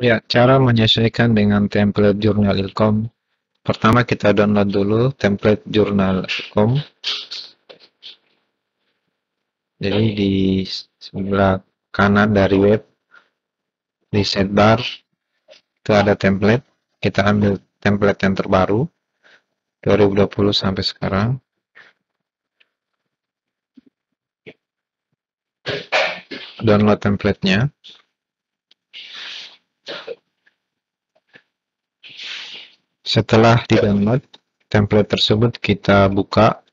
Ya, cara menyesuaikan dengan template jurnal Ilkom. Pertama kita download dulu template jurnal Ilkom. Jadi di sebelah kanan dari web, di sidebar, itu ada template. Kita ambil template yang terbaru, 2020 sampai sekarang. Download template-nya. Setelah di-download, template tersebut kita buka.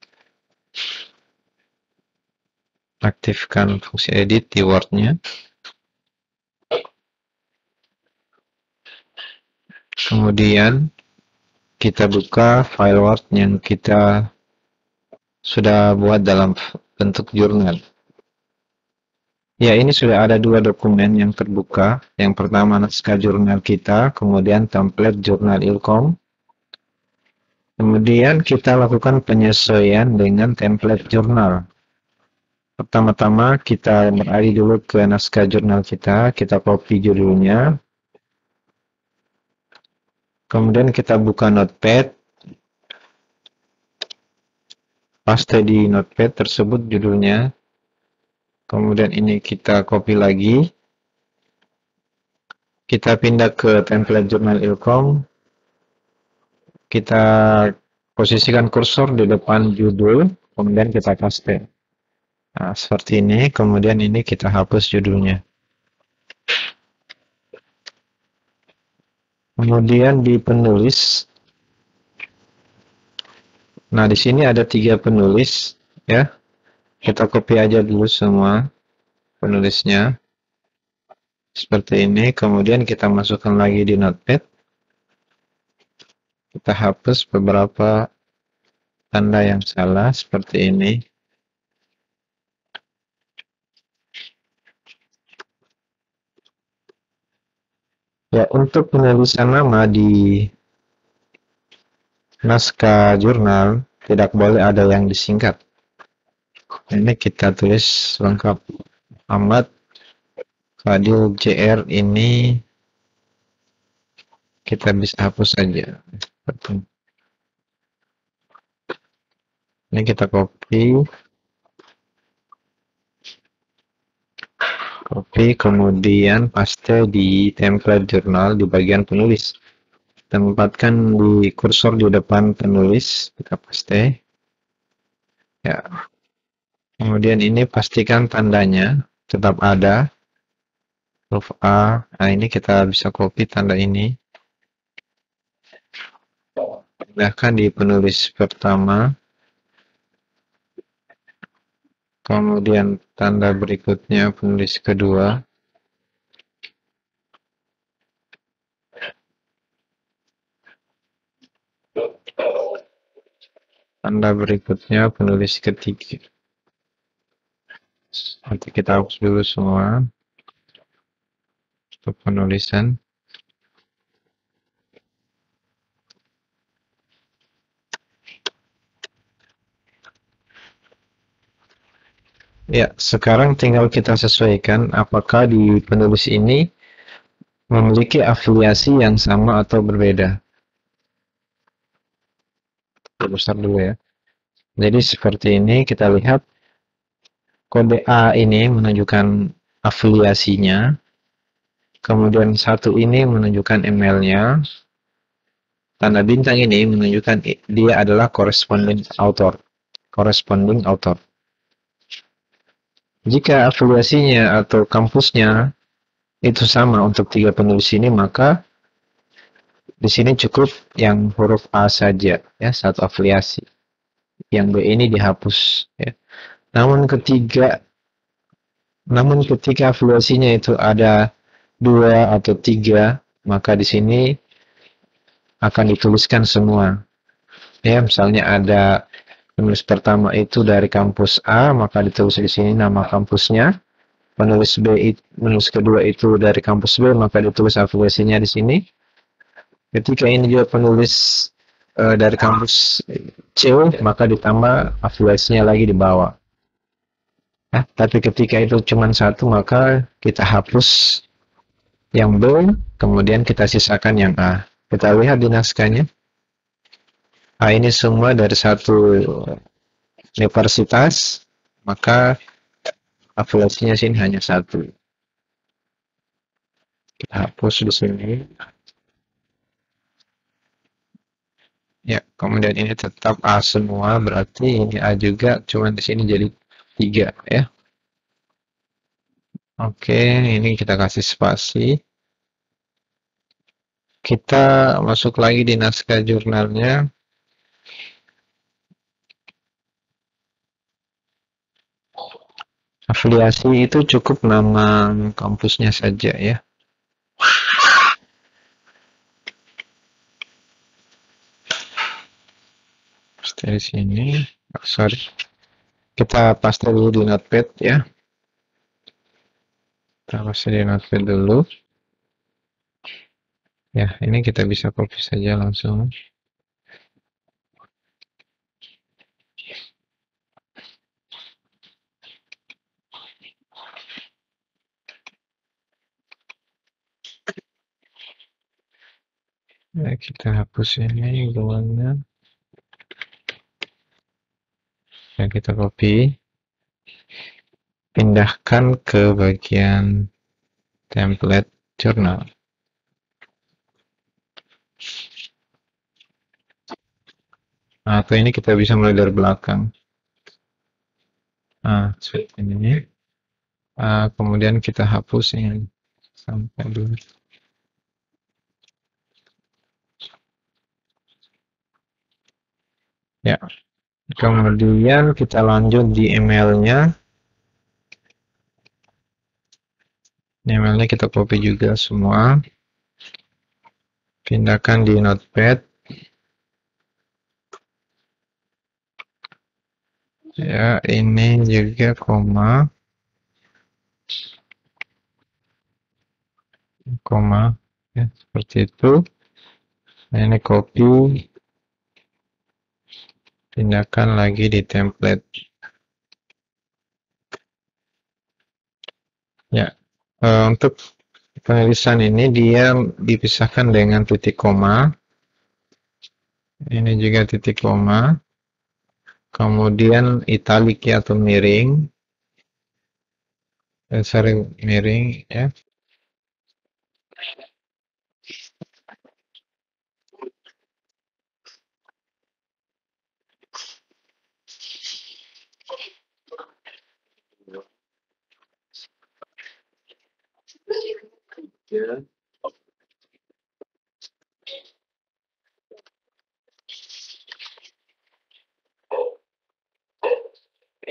Aktifkan fungsi edit di Word-nya. Kemudian kita buka file Word yang kita sudah buat dalam bentuk jurnal. Ya, ini sudah ada dua dokumen yang terbuka. Yang pertama naskah jurnal kita, kemudian template jurnal Ilkom. Kemudian kita lakukan penyesuaian dengan template jurnal. Pertama-tama kita beralih dulu ke naskah jurnal kita copy judulnya. Kemudian kita buka Notepad. Paste di Notepad tersebut judulnya. Kemudian ini kita copy lagi. Kita pindah ke template jurnal Ilkom. Kita posisikan kursor di depan judul, kemudian kita paste. Nah, seperti ini. Kemudian ini kita hapus judulnya. Kemudian di penulis. Nah, di sini ada 3 penulis, ya. Kita copy aja dulu semua penulisnya. Seperti ini. Kemudian kita masukkan lagi di Notepad. Kita hapus beberapa tanda yang salah seperti ini. Ya, untuk penulisan nama di naskah jurnal tidak boleh ada yang disingkat. Ini kita tulis lengkap. Ahmad Fadil JR, ini kita bisa hapus saja. Ini kita copy, kemudian paste di template jurnal di bagian penulis. Tempatkan di kursor di depan penulis, kita paste. Ya. Kemudian ini pastikan tandanya tetap ada. Huruf A. Nah, ini kita bisa copy tanda ini. Pindahkan di penulis pertama. Kemudian tanda berikutnya penulis kedua. Tanda berikutnya penulis ketiga. Nanti kita hapus dulu semua untuk penulisan. Ya, sekarang tinggal kita sesuaikan apakah di penulis ini memiliki afiliasi yang sama atau berbeda. Besar dulu ya. Jadi seperti ini kita lihat kode A ini menunjukkan afiliasinya. Kemudian satu ini menunjukkan emailnya. Tanda bintang ini menunjukkan dia adalah corresponding author. Jika afiliasinya atau kampusnya itu sama untuk 3 penulis ini, maka di sini cukup yang huruf A saja, ya, satu afiliasi. Yang B ini dihapus. Ya. Namun ketika afiliasinya itu ada 2 atau 3, maka di sini akan dituliskan semua. Ya, misalnya ada penulis pertama itu dari kampus A, maka ditulis di sini nama kampusnya. Penulis kedua itu dari kampus B, maka ditulis afiliasinya di sini. Ketika ini juga penulis dari kampus C, maka ditambah afiliasinya lagi di bawah. Tapi ketika itu cuma satu, maka kita hapus yang B, kemudian kita sisakan yang A. Kita lihat di naskahnya. A ini semua dari satu universitas, maka afiliasinya sini hanya satu. Kita hapus di sini. Ya, kemudian ini tetap A semua, berarti ini A juga, cuma di sini jadi 3 ya. Oke, ini kita kasih spasi. Kita masuk lagi di naskah jurnalnya. Afiliasi itu cukup nama kampusnya saja ya. Dari sini, sorry. Kita paste dulu di notepad ya. Kita paste di notepad dulu. Ya, ini kita bisa copy saja langsung. Ya, kita hapus ini golongannya. Ya, kita copy. Pindahkan ke bagian template jurnal. Nah, atau ini kita bisa mulai dari belakang. Nah, seperti ini. Kemudian kita hapus ini sampai dulu. Ya, kemudian kita lanjut di emailnya. Emailnya kita copy juga semua. Pindahkan di notepad. Ya, ini juga koma. Ya, seperti itu. Nah, ini copy. Pindahkan lagi di template. Ya, untuk penulisan ini dia dipisahkan dengan titik koma. Ini juga titik koma. Kemudian italik atau miring. Sering miring ya.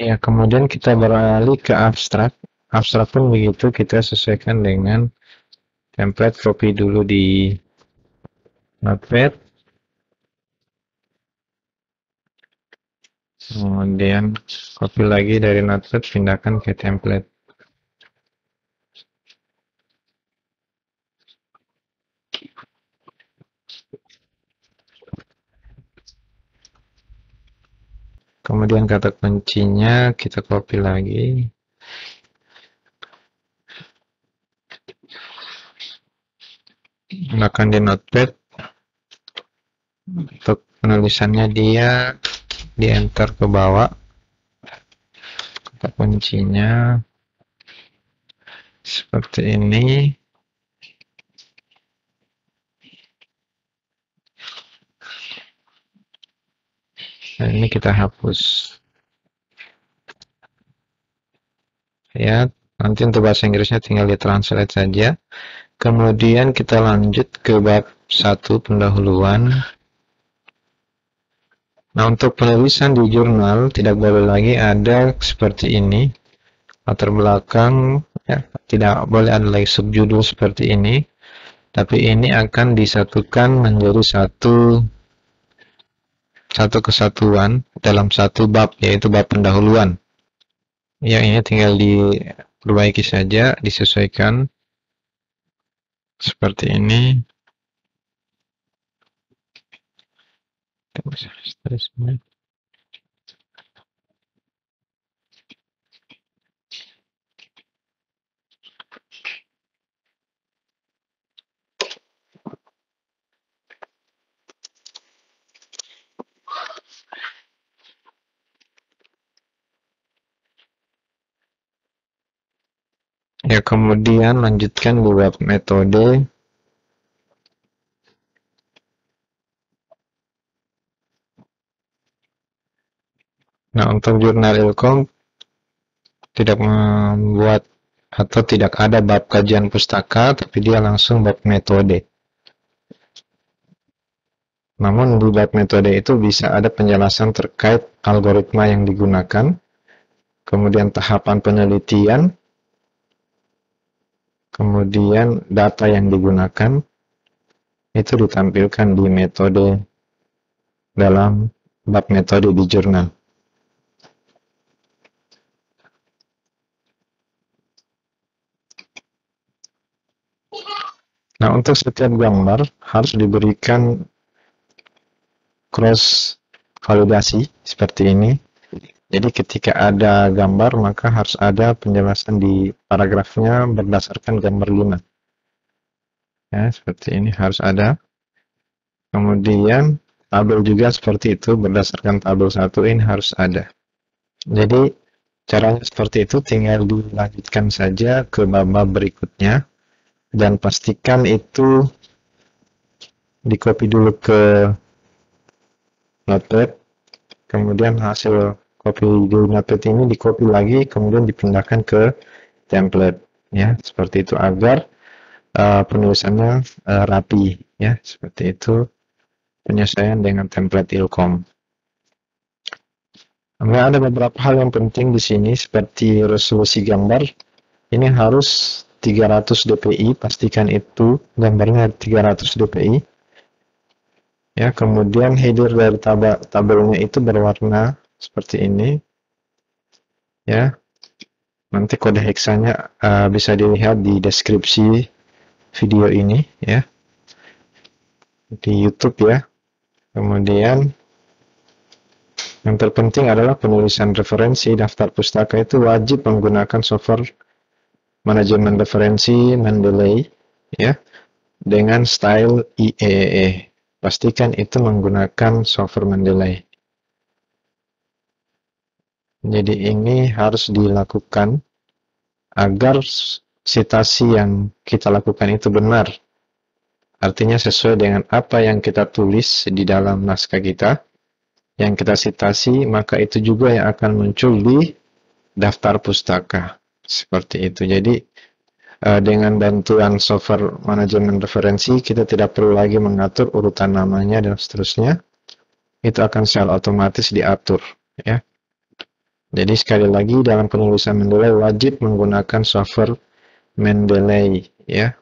Ya, kemudian kita beralih ke abstrak. Abstrak pun begitu, kita sesuaikan dengan template, copy dulu di notepad. Kemudian copy lagi dari notepad, pindahkan ke template. Kemudian kata kuncinya kita copy lagi. Gunakan di notepad. Untuk penulisannya dia di enter ke bawah. Kata kuncinya seperti ini. Dan ini kita hapus. Ya, nanti untuk bahasa Inggrisnya tinggal ditranslate saja. Kemudian kita lanjut ke bab 1 pendahuluan. Nah, untuk penulisan di jurnal tidak boleh lagi ada seperti ini. Latar belakang ya, tidak boleh ada lagi subjudul seperti ini. Tapi ini akan disatukan menjadi satu kesatuan dalam satu bab, yaitu bab pendahuluan. Yang ini tinggal diperbaiki saja, disesuaikan seperti ini. Ya, kemudian lanjutkan buat metode. Nah, untuk jurnal ilkom tidak membuat atau tidak ada bab kajian pustaka, tapi dia langsung bab metode. Namun di bab metode itu bisa ada penjelasan terkait algoritma yang digunakan, kemudian tahapan penelitian, kemudian data yang digunakan, itu ditampilkan di metode dalam bab metode di jurnal. Nah, untuk setiap gambar harus diberikan cross validasi seperti ini. Jadi ketika ada gambar maka harus ada penjelasan di paragrafnya berdasarkan gambar 5. Ya, seperti ini harus ada. Kemudian tabel juga seperti itu berdasarkan tabel 1 ini harus ada. Jadi caranya seperti itu, tinggal dilanjutkan saja ke bab berikutnya dan pastikan itu di-copy dulu ke Notepad, kemudian hasil copy di Notepad ini di-copy lagi, kemudian dipindahkan ke template, ya seperti itu agar penulisannya rapi, ya seperti itu penyesuaian dengan template ilkom. Kemudian ada beberapa hal yang penting di sini seperti resolusi gambar, ini harus 300 dpi, pastikan itu gambarnya 300 dpi. Ya, kemudian header dari tabelnya itu berwarna seperti ini. Ya, nanti kode heksanya bisa dilihat di deskripsi video ini, ya, di YouTube ya. Kemudian yang terpenting adalah penulisan referensi daftar pustaka itu wajib menggunakan software manajemen referensi Mendeley, ya, dengan style IEEE. Pastikan itu menggunakan software Mendeley. Jadi ini harus dilakukan agar citasi yang kita lakukan itu benar. Artinya sesuai dengan apa yang kita tulis di dalam naskah kita, yang kita citasi, maka itu juga yang akan muncul di daftar pustaka. Seperti itu. Jadi dengan bantuan software manajemen referensi, kita tidak perlu lagi mengatur urutan namanya dan seterusnya. Itu akan secara otomatis diatur, ya. Jadi sekali lagi dalam penulisan Mendeley wajib menggunakan software Mendeley, ya,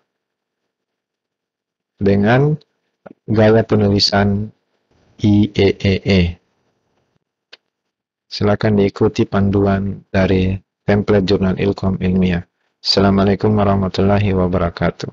dengan gaya penulisan IEEE. Silakan diikuti panduan dari template jurnal ilkom ilmiah. Assalamualaikum warahmatullahi wabarakatuh.